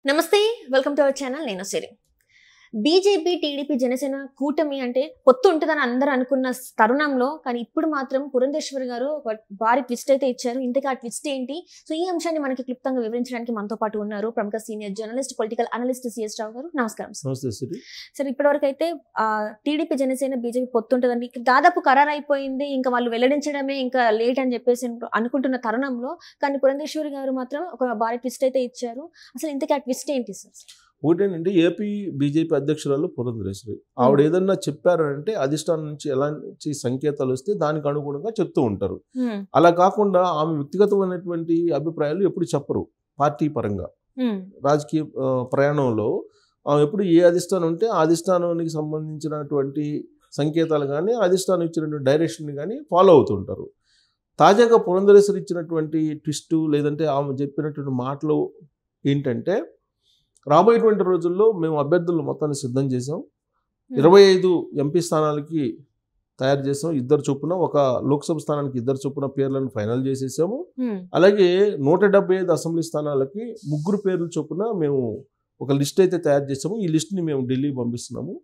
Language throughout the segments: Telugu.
నమస్తే వెల్కమ్ టు అవర్ ఛానల్ నేను సిరి బీజేపీ టీడీపీ జనసేన కూటమి అంటే పొత్తు ఉంటుందని అందరూ అనుకున్న తరుణంలో కానీ ఇప్పుడు మాత్రం పురంధేశ్వరి గారు ఒక భారీ ట్విస్ట్ అయితే ఇచ్చారు. ఇంతకీ ఆ ట్విస్ట్ ఏంటి? సో ఈ అంశాన్ని మనకి క్లుప్తంగా వివరించడానికి మనతో పాటు ఉన్నారు ప్రముఖ senior journalist political analyst CS Rao గారు. నమస్కారం సార్. ఇప్పటివరకు అయితే టీడీపీ జనసేన బీజేపీ పొత్తు ఉంటుందని దాదాపు ఖరారు అయిపోయింది, ఇంకా వాళ్ళు వెల్లడించడమే ఇంకా లేట్ అని చెప్పేసి అనుకుంటున్న తరుణంలో కానీ పురంధేశ్వరి గారు మాత్రం ఒక భారీ ట్విస్ట్ అయితే ఇచ్చారు. అసలు ఇంతకీ ఆ ట్విస్ట్ ఏంటి సార్? ఒకటేనండి, ఏపీ బీజేపీ అధ్యక్షురాలు పురంధేశ్వరి ఆవిడ ఏదన్నా చెప్పారంటే అధిష్టానం నుంచి ఎలాంటి సంకేతాలు వస్తే దానికి అనుగుణంగా చెప్తూ ఉంటారు. అలా కాకుండా ఆమె వ్యక్తిగతమైనటువంటి అభిప్రాయాలు ఎప్పుడు చెప్పరు. పార్టీ పరంగా రాజకీయ ప్రయాణంలో ఆమె ఎప్పుడు ఏ అధిష్టానం ఉంటే ఆ అధిష్టానానికి సంబంధించినటువంటి సంకేతాలు కానీ అధిష్టానం ఇచ్చినటువంటి డైరెక్షన్ కానీ ఫాలో అవుతుంటారు. తాజాగా పురంధేశ్వరి ఇచ్చినటువంటి ట్విస్ట్ లేదంటే ఆమె చెప్పినటువంటి మాటలు ఏంటంటే, రాబోయేటువంటి రోజుల్లో మేము అభ్యర్థులను మొత్తాన్ని సిద్ధం చేసాం. 25 ఎంపీ స్థానాలకి తయారు చేసాం. 2 చొప్పున, ఒక లోక్సభ స్థానానికి 2 చొప్పున పేర్లను ఫైనల్ చేసేసాము. అలాగే 175 అసెంబ్లీ స్థానాలకి 3 పేర్ల చొప్పున మేము ఒక లిస్ట్ అయితే తయారు చేసాము. ఈ లిస్ట్ని మేము ఢిల్లీకి పంపిస్తున్నాము.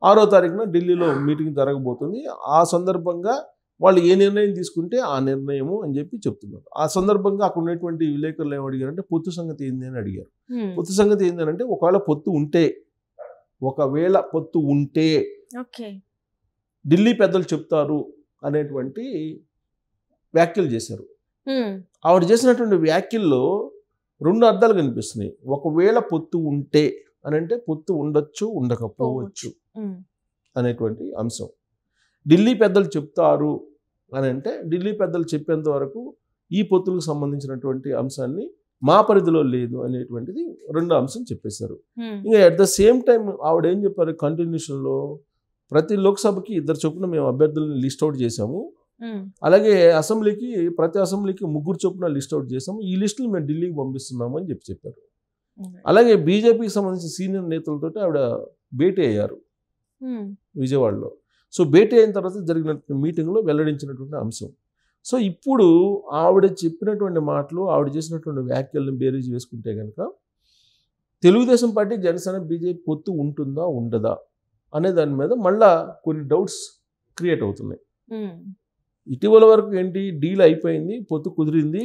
6వ తారీఖున ఢిల్లీలో మీటింగ్ జరగబోతుంది. ఆ సందర్భంగా వాళ్ళు ఏ నిర్ణయం తీసుకుంటే ఆ నిర్ణయము అని చెప్పి చెప్తున్నారు. ఆ సందర్భంగా అక్కడ ఉన్నటువంటి విలేకరులు ఏం అడిగారంటే, పొత్తు సంగతి ఏంది అని అడిగారు. పొత్తు సంగతి ఏంటంటే, ఒకవేళ పొత్తు ఉంటే ఢిల్లీ పెద్దలు చెప్తారు అనేటువంటి వ్యాఖ్యలు చేశారు. ఆవిడ చేసినటువంటి వ్యాఖ్యల్లో 2 అర్థాలు కనిపిస్తున్నాయి. ఒకవేళ పొత్తు ఉంటే అని అంటే పొత్తు ఉండొచ్చు, ఉండకపోవచ్చు అనేటువంటి అంశం. ఢిల్లీ పెద్దలు చెప్తారు అని అంటే ఢిల్లీ పెద్దలు చెప్పేంత వరకు ఈ పొత్తులకు సంబంధించినటువంటి అంశాన్ని మా పరిధిలో లేదు అనేటువంటిది 2వ అంశం చెప్పేశారు. ఇంకా అట్ ద సేమ్ టైం ఆవిడ ఏం చెప్పారు, కంటిన్యూషన్లో ప్రతి లోక్సభకి 2 చొప్పున మేము అభ్యర్థులను లిస్ట్ అవుట్ చేసాము. అలాగే ప్రతి అసెంబ్లీకి 3 చొప్పున లిస్ట్ అవుట్ చేసాము. ఈ లిస్టులు మేము ఢిల్లీకి పంపిస్తున్నాము అని చెప్పారు. అలాగే బీజేపీకి సంబంధించిన సీనియర్ నేతలతో ఆవిడ భేటీ అయ్యారు విజయవాడలో. సో భేటీ అయిన తర్వాత జరిగినటువంటి మీటింగ్లో వెల్లడించినటువంటి అంశం. సో ఇప్పుడు ఆవిడ చెప్పినటువంటి మాటలు, ఆవిడ చేసినటువంటి వ్యాఖ్యలను బేరీజ్ వేసుకుంటే కనుక తెలుగుదేశం పార్టీ, జనసేన, బీజేపీ పొత్తు ఉంటుందా ఉండదా అనే దాని మీద మళ్ళా కొన్ని డౌట్స్ క్రియేట్ అవుతున్నాయి. ఇటీవల వరకు ఏంటి, డీల్ అయిపోయింది, పొత్తు కుదిరింది,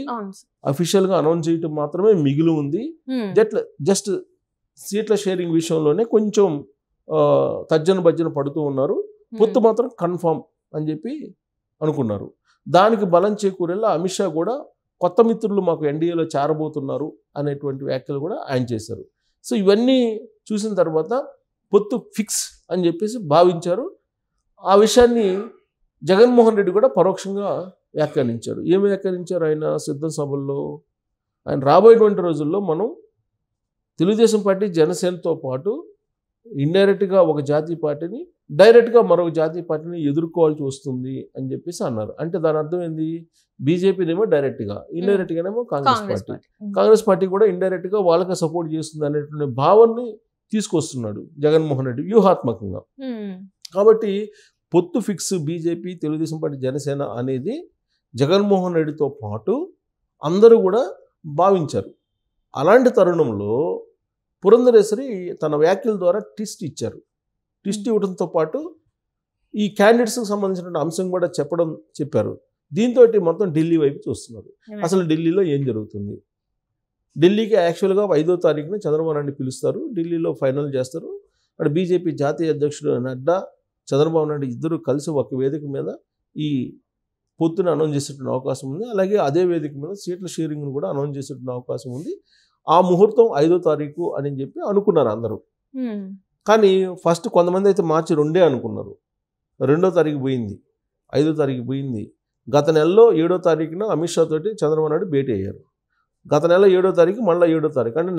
అఫీషియల్గా అనౌన్స్ చేయటం మాత్రమే మిగిలి ఉంది. జస్ట్ సీట్ల షేరింగ్ విషయంలోనే కొంచెం తర్జన భర్జన పడుతూ ఉన్నారు. పొత్తు మాత్రం కన్ఫామ్ అని చెప్పి అనుకున్నారు. దానికి బలం చేకూరేలా అమిత్ షా కూడా కొత్త మిత్రులు మాకు ఎన్డీఏలో చేరబోతున్నారు అనేటువంటి వ్యాఖ్యలు కూడా ఆయన చేశారు. సో ఇవన్నీ చూసిన తర్వాత పొత్తు ఫిక్స్ అని చెప్పేసి భావించారు. ఆ విషయాన్ని జగన్మోహన్ రెడ్డి కూడా పరోక్షంగా వ్యాఖ్యానించారు. ఏమి వ్యాఖ్యానించారు ఆయన సిద్ధం సభల్లో? ఆయన రాబోయేటువంటి రోజుల్లో మనం తెలుగుదేశం పార్టీ, జనసేనతో పాటు ఇండైరెక్ట్గా ఒక జాతీయ పార్టీని, డైరెక్ట్గా మరొక జాతీయ పార్టీని ఎదుర్కోవాల్సి వస్తుంది అని చెప్పేసి అన్నారు. అంటే దాని అర్థం ఏంది, బీజేపీనేమో డైరెక్ట్గా, ఇండైరెక్ట్గానేమో కాంగ్రెస్ పార్టీ కూడా ఇండైరెక్ట్గా వాళ్ళకి సపోర్ట్ చేస్తుంది అనేటువంటి భావాన్ని తీసుకొస్తున్నాడు జగన్మోహన్ రెడ్డి వ్యూహాత్మకంగా. కాబట్టి పొత్తు fix BJP, Telugu Desam party, Janasena అనేది జగన్మోహన్ రెడ్డితో పాటు అందరూ కూడా భావించారు. అలాంటి తరుణంలో పురంధేశ్వరి తన వ్యాఖ్యల ద్వారా ట్విస్ట్ ఇచ్చారు. ట్విస్ట్ ఇవ్వడంతో పాటు ఈ క్యాండిడేట్స్కి సంబంధించిన అంశం కూడా చెప్పారు. దీంతో మొత్తం ఢిల్లీ వైపు చూస్తున్నారు. అసలు ఢిల్లీలో ఏం జరుగుతుంది? ఢిల్లీకి యాక్చువల్గా 5వ తారీఖున చంద్రబాబు నాయుడు పిలుస్తారు, ఢిల్లీలో ఫైనల్ చేస్తారు. అక్కడ బీజేపీ జాతీయ అధ్యక్షుడు నడ్డా, చంద్రబాబు నాయుడు ఇద్దరు కలిసి ఒక వేదిక మీద ఈ పొత్తును అనౌన్స్ చేసేటువంటి అవకాశం ఉంది. అలాగే అదే వేదిక మీద సీట్ల షేరింగ్ను కూడా అనౌన్స్ చేసేటువంటి అవకాశం ఉంది. ఆ ముహూర్తం 5వ తారీఖు అని చెప్పి అనుకున్నారు అందరూ. కానీ ఫస్ట్ కొంతమంది అయితే మార్చి 2 అనుకున్నారు. 2వ తారీఖు పోయింది, 5వ తారీఖు పోయింది. గత నెలలో 7వ తారీఖున అమిత్ షా తోటి చంద్రబాబు నాయుడు భేటీ అయ్యారు. గత నెల 7వ తారీఖు, మళ్ళీ 7వ తారీఖు, అంటే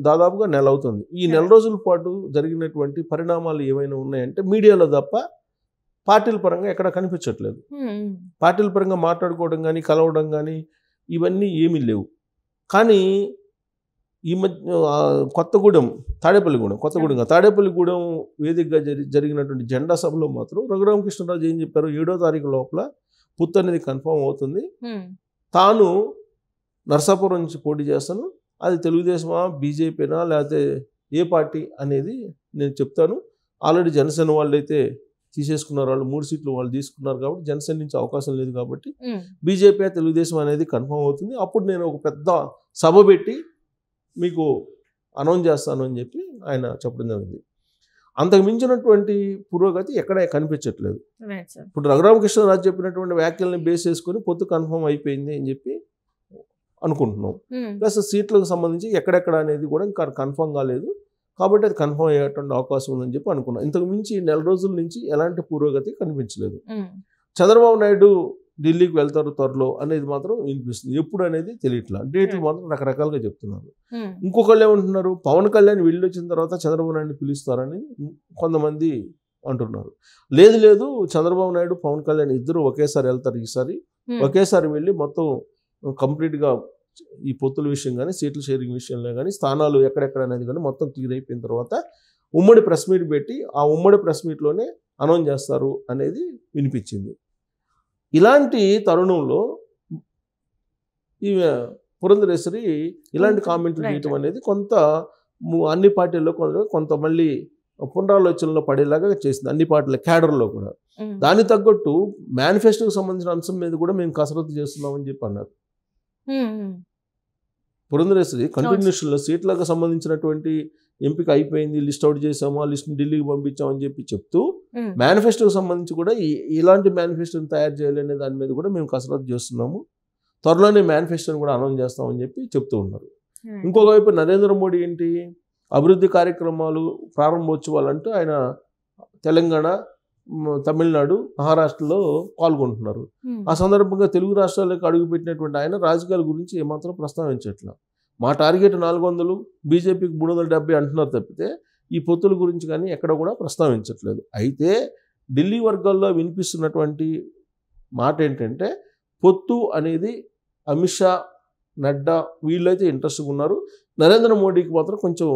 దాదాపుగా నెల అవుతుంది. ఈ నెల రోజుల పాటు జరిగినటువంటి పరిణామాలు ఏమైనా ఉన్నాయంటే మీడియాలో తప్ప పార్టీల పరంగా ఎక్కడ కనిపించట్లేదు. పార్టీల పరంగా మాట్లాడుకోవడం కానీ, కలవడం కానీ ఇవన్నీ ఏమీ లేవు. కానీ ఈ మధ్య తాడేపల్లిగూడెం వేదికగా జరిగినటువంటి జెండా సభలో మాత్రం రఘురామకృష్ణరాజు ఏం చెప్పారు, 7వ తారీఖు లోపల పొత్తు అనేది కన్ఫర్మ్ అవుతుంది, తాను నర్సాపురం నుంచి పోటీ చేస్తాను, అది తెలుగుదేశమా బీజేపీనా లేకపోతే ఏ పార్టీ అనేది నేను చెప్తాను. ఆల్రెడీ జనసేన వాళ్ళు అయితే తీసేసుకున్నారు, వాళ్ళు 3 సీట్లు వాళ్ళు తీసుకున్నారు కాబట్టి జనసేన నుంచి అవకాశం లేదు కాబట్టి బీజేపీ తెలుగుదేశం అనేది కన్ఫర్మ్ అవుతుంది. అప్పుడు నేను ఒక పెద్ద సభ పెట్టి మీకు అనౌన్స్ చేస్తాను అని చెప్పి ఆయన చెప్పడం జరిగింది. అంతకు మించినటువంటి పురోగతి ఎక్కడ కనిపించట్లేదు. ఇప్పుడు రఘురామకృష్ణరాజు చెప్పినటువంటి వ్యాఖ్యల్ని బేస్ చేసుకొని పొత్తు కన్ఫర్మ్ అయిపోయింది అని చెప్పి అనుకుంటున్నాం. ప్లస్ సీట్లకు సంబంధించి ఎక్కడెక్కడ అనేది కూడా ఇంకా కన్ఫర్మ్ కాలేదు కాబట్టి అది కన్ఫర్మ్ అయ్యేటువంటి అవకాశం ఉందని చెప్పి అనుకున్నాం. ఇంతకు మించి నెల రోజుల నుంచి ఎలాంటి పురోగతి కనిపించలేదు. చంద్రబాబు నాయుడు ఢిల్లీకి వెళ్తారు త్వరలో అనేది మాత్రం వినిపిస్తుంది. ఎప్పుడు అనేది తెలియట్లా. డేట్లు మాత్రం రకరకాలుగా చెప్తున్నారు. ఇంకొకళ్ళు ఏమంటున్నారు, పవన్ కళ్యాణ్ వీళ్ళు వచ్చిన తర్వాత చంద్రబాబు నాయుడు పిలుస్తారని కొంతమంది అంటున్నారు. లేదు చంద్రబాబు నాయుడు పవన్ కళ్యాణ్ ఇద్దరు ఒకేసారి వెళ్తారు. ఈసారి ఒకేసారి వెళ్ళి మొత్తం కంప్లీట్గా ఈ పొత్తుల విషయం కానీ సీట్ల షేరింగ్ విషయంలో కానీ స్థానాలు ఎక్కడెక్కడ అనేది కానీ మొత్తం క్లియర్ అయిపోయిన తర్వాత ఉమ్మడి ప్రెస్ మీట్ పెట్టి ఆ ఉమ్మడి ప్రెస్ మీట్లోనే అనౌన్స్ చేస్తారు అనేది వినిపించింది. ఇలాంటి తరుణంలో ఈ పురంధరేశ్వరి ఇలాంటి కామెంట్లు చేయటం అనేది కొంత అన్ని పార్టీల్లో కొంత మళ్ళీ పునరాలోచనలో పడేలాగా చేసింది. అన్ని పార్టీల క్యాడర్లో కూడా దానికి తగ్గట్టు మేనిఫెస్టోకి సంబంధించిన అంశం మీద కూడా మేము కసరత్తు చేస్తున్నామని చెప్పి అన్నారు. పురంధరేశ్వరి కంటిన్యూషన్లో సీట్లకు సంబంధించినటువంటి ఎంపిక అయిపోయింది, లిస్ట్ అవుట్ చేసాము, ఆ లిస్ట్ని ఢిల్లీకి పంపించామని చెప్పి చెప్తూ మేనిఫెస్టోకి సంబంధించి కూడా ఇలాంటి మేనిఫెస్టోని తయారు చేయాలి అనే దాని మీద కూడా మేము కసరత్తు చేస్తున్నాము, త్వరలోనే మేనిఫెస్టోని కూడా అనౌన్స్ చేస్తామని చెప్పి చెప్తూ ఉన్నారు. ఇంకొక వైపు నరేంద్ర మోడీ ఏంటి అభివృద్ధి కార్యక్రమాలు ప్రారంభోత్సవాలు అంటూ ఆయన తెలంగాణ, తమిళనాడు, మహారాష్ట్రలో పాల్గొంటున్నారు. ఆ సందర్భంగా తెలుగు రాష్ట్రాలకు అడుగుపెట్టినటువంటి ఆయన రాజకీయాల గురించి ఏమాత్రం ప్రస్తావించట్లా. మా టార్గెట్ 400, బీజేపీకి 370 అంటున్నారు తప్పితే ఈ పొత్తుల గురించి కానీ ఎక్కడ కూడా ప్రస్తావించట్లేదు. అయితే ఢిల్లీ వర్గాల్లో వినిపిస్తున్నటువంటి మాట ఏంటంటే పొత్తు అనేది అమిత్ షా, నడ్డా వీళ్ళైతే ఇంట్రెస్ట్గా ఉన్నారు. నరేంద్ర మోడీకి మాత్రం కొంచెం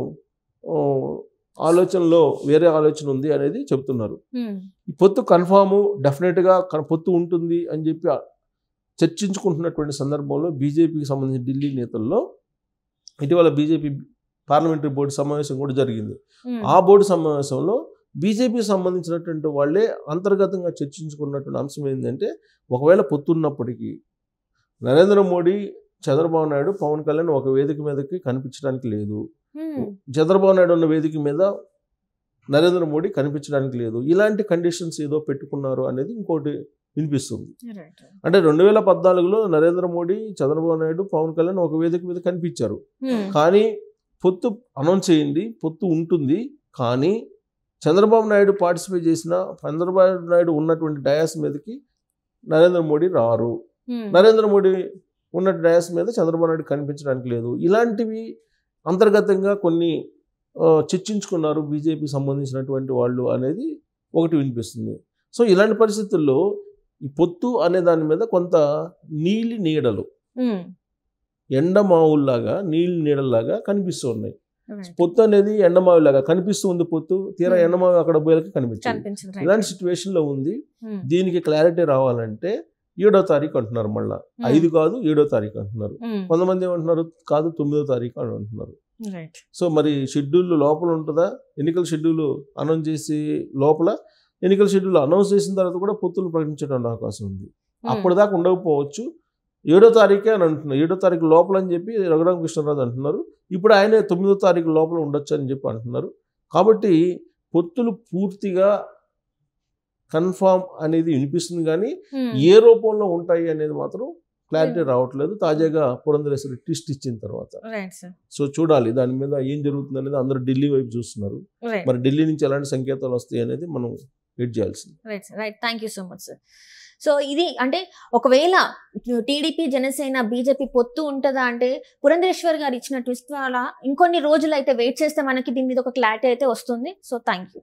ఆలోచనలో వేరే ఆలోచన ఉంది అనేది చెప్తున్నారు. ఈ పొత్తు కన్ఫాము డెఫినెట్గా పొత్తు ఉంటుంది అని చెప్పి చర్చించుకుంటున్నటువంటి సందర్భంలో బీజేపీకి సంబంధించిన ఢిల్లీ నేతల్లో ఇటీవల బీజేపీ పార్లమెంటరీ బోర్డు సమావేశం కూడా జరిగింది. ఆ బోర్డు సమావేశంలో బీజేపీకి సంబంధించినటువంటి వాళ్ళే అంతర్గతంగా చర్చించుకున్నటువంటి అంశం ఏంటంటే ఒకవేళ పొత్తు ఉన్నప్పటికీ నరేంద్ర మోడీ, చంద్రబాబు నాయుడు, పవన్ కళ్యాణ్ ఒక వేదిక మీదకి కనిపించడానికి లేదు, చంద్రబాబు నాయుడు ఉన్న వేదిక మీద నరేంద్ర మోడీ కనిపించడానికి లేదు, ఇలాంటి కండిషన్స్ ఏదో పెట్టుకున్నారు అనేది ఇంకోటి వినిపిస్తుంది. అంటే 2014లో నరేంద్ర మోడీ, చంద్రబాబు నాయుడు, పవన్ కళ్యాణ్ ఒక వేదిక మీద కనిపించారు. కానీ పొత్తు అనౌన్స్ చేయండి, పొత్తు ఉంటుంది, కానీ చంద్రబాబు నాయుడు పార్టిసిపేట్ చేసిన చంద్రబాబు నాయుడు ఉన్నటువంటి డయాస్ మీదకి నరేంద్ర మోడీ రారు, నరేంద్ర మోడీ ఉన్న డయాస్ మీద చంద్రబాబు నాయుడు కనిపించడానికి లేదు. ఇలాంటివి అంతర్గతంగా కొన్ని చర్చించుకున్నారు బీజేపీకి సంబంధించినటువంటి వాళ్ళు అనేది ఒకటి వినిపిస్తుంది. సో ఇలాంటి పరిస్థితుల్లో ఈ పొత్తు అనే దాని మీద కొంత నీలి నీడలు, ఎండమావుల్లాగా నీలి నీడల్లాగా కనిపిస్తూ ఉన్నాయి. పొత్తు అనేది ఎండమావిలాగా కనిపిస్తూ ఉంది, పొత్తు తీరా ఎండమావి అక్కడ పోయేకి కనిపించింది. ఇలాంటి సిచ్యువేషన్లో ఉంది. దీనికి క్లారిటీ రావాలంటే 7వ తారీఖు అంటున్నారు, మళ్ళీ 5 కాదు 7వ తారీఖు అంటున్నారు. కొంతమంది ఏమంటున్నారు కాదు 9వ తారీఖు అని అంటున్నారు. సో మరి షెడ్యూల్ లోపల ఉంటుందా? ఎన్నికల షెడ్యూల్ అనౌన్స్ చేసి లోపల ఎన్నికల షెడ్యూల్ అనౌన్స్ చేసిన తర్వాత కూడా పొత్తులు ప్రకటించడానికి అవకాశం ఉంది. అప్పటిదాకా ఉండకపోవచ్చు. 7వ తారీఖే అని అంటున్నారు. 7వ తారీఖు లోపల అని చెప్పి రఘురామకృష్ణరాజు అంటున్నారు. ఇప్పుడు ఆయనే 9వ తారీఖు లోపల ఉండొచ్చు అని చెప్పి అంటున్నారు. కాబట్టి పొత్తులు పూర్తిగా కన్ఫామ్ అనేది వినిపిస్తుంది, కానీ ఏ రూపంలో ఉంటాయి అనేది మాత్రం క్లారిటీ రావట్లేదు. తాజాగా పురంధరేశ్వరి ట్విస్ట్ ఇచ్చిన తర్వాత సో చూడాలి దాని మీద ఏం జరుగుతుంది అనేది. అందరూ ఢిల్లీ వైపు చూస్తున్నారు. మరి ఢిల్లీ నుంచి ఎలాంటి సంకేతాలు వస్తాయి అనేది మనం వెయిట్ చేయాల్సింది. Right, thank you so much sir. So ఇది అంటే ఒకవేళ టీడీపీ, జనసేన, బీజేపీ పొత్తు ఉంటుందా అంటే పురంధరేశ్వర్ గారు ఇచ్చిన ట్విస్ట్ వల్ల ఇంకొన్ని రోజులు అయితే వెయిట్ చేస్తే మనకి దీని మీద ఒక క్లారిటీ అయితే వస్తుంది. So thank you.